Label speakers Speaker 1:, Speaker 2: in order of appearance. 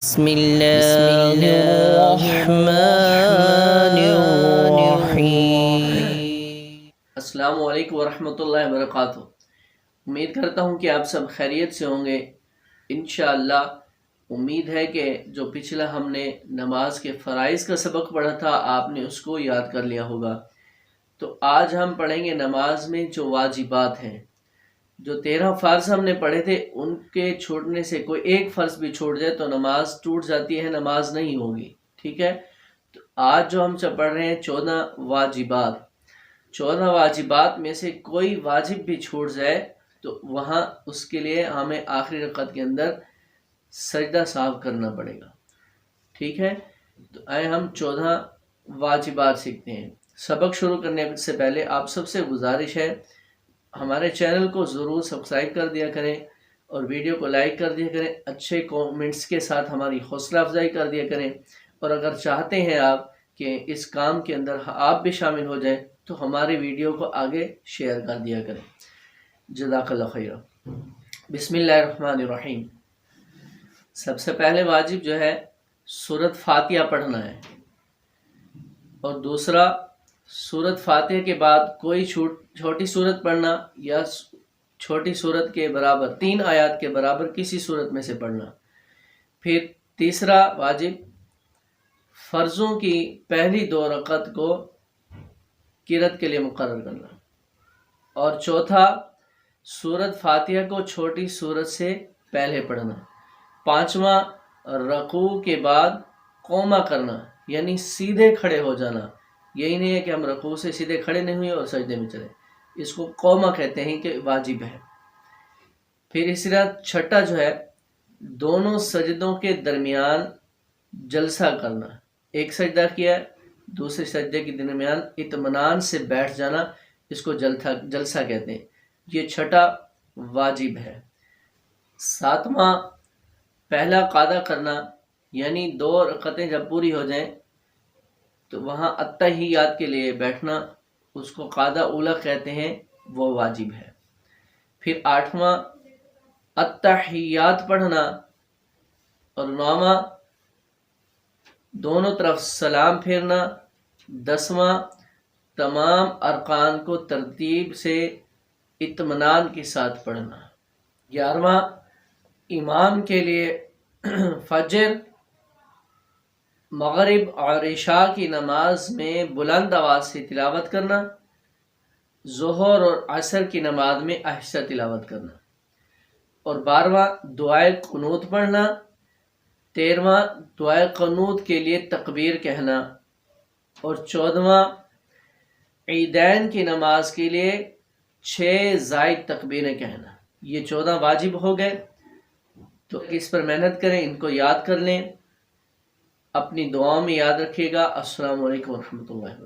Speaker 1: بسم اللہ الرحمن الرحیم۔
Speaker 2: السلام علیکم ورحمۃ اللہ وبرکاتہ۔ امید کرتا ہوں کہ آپ سب خیریت سے ہوں گے۔ انشاءاللہ امید ہے کہ جو پچھلا ہم نے نماز کے فرائض کا سبق پڑھا تھا آپ نے اس کو یاد کر لیا ہوگا۔ تو آج ہم پڑھیں گے نماز میں جو واجبات ہیں۔ جو 13 فرض ہم نے پڑھے تھے ان کے چھوڑنے سے کوئی ایک فرض بھی چھوڑ جائے تو نماز ٹوٹ جاتی ہے، نماز نہیں ہوگی، ٹھیک ہے۔ تو آج جو ہم پڑھ رہے ہیں 14 واجبات، 14 واجبات میں سے کوئی واجب بھی چھوٹ جائے تو وہاں اس کے لیے ہمیں آخری رکعت کے اندر سجدہ سہو کرنا پڑے گا، ٹھیک ہے۔ تو آئے ہم 14 واجبات سیکھتے ہیں۔ سبق شروع کرنے سے پہلے آپ سب سے گزارش ہے ہمارے چینل کو ضرور سبسکرائب کر دیا کریں اور ویڈیو کو لائک کر دیا کریں، اچھے کومنٹس کے ساتھ ہماری حوصلہ افزائی کر دیا کریں، اور اگر چاہتے ہیں آپ کہ اس کام کے اندر آپ بھی شامل ہو جائیں تو ہماری ویڈیو کو آگے شیئر کر دیا کریں۔ جزاک اللہ خیر۔ بسم اللہ الرحمن الرحیم۔ سب سے پہلے واجب جو ہے سورۃ فاتحہ پڑھنا ہے، اور دوسرا سورۃ فاتحہ کے بعد کوئی چھوٹی سورت پڑھنا یا چھوٹی سورت کے برابر 3 آیات کے برابر کسی سورت میں سے پڑھنا۔ پھر تیسرا واجب فرضوں کی پہلی 2 رکعت کو قرات کے لیے مقرر کرنا، اور چوتھا سورۃ فاتحہ کو چھوٹی سورت سے پہلے پڑھنا۔ 5واں رکوع کے بعد قوما کرنا، یعنی سیدھے کھڑے ہو جانا۔ یہی نہیں ہے کہ ہم رکوع سے سیدھے کھڑے نہیں ہوئے اور سجدے میں چلے، اس کو قوما کہتے ہیں کہ واجب ہے۔ پھر اسی طرح چھٹا جو ہے دونوں سجدوں کے درمیان جلسہ کرنا، ایک سجدہ کیا دوسرے سجدے کے درمیان اطمینان سے بیٹھ جانا، اس کو جلسہ کہتے ہیں۔ یہ چھٹا واجب ہے۔ 7واں پہلا قعدہ کرنا، یعنی 2 رکعتیں جب پوری ہو جائیں تو وہاں التحیات کے لیے بیٹھنا، اس کو قعدہ اولیٰ کہتے ہیں، وہ واجب ہے۔ پھر 8واں التحیات پڑھنا، اور 9واں دونوں طرف سلام پھیرنا۔ 10واں تمام ارکان کو ترتیب سے اطمینان کے ساتھ پڑھنا۔ 11واں امام کے لیے فجر، مغرب اور عشاء کی نماز میں بلند آواز سے تلاوت کرنا، ظہر اور عصر کی نماز میں آہستہ تلاوت کرنا، اور 12واں دعائے قنوت پڑھنا۔ 13واں دعائے قنوت کے لیے تکبیر کہنا، اور 14واں عیدین کی نماز کے لیے 6 زائد تکبیریں کہنا۔ یہ 14 واجب ہو گئے، تو اس پر محنت کریں، ان کو یاد کر لیں، اپنی دعاؤں میں یاد رکھیے گا۔ السلام علیکم ورحمۃ اللہ وبرکاتہ۔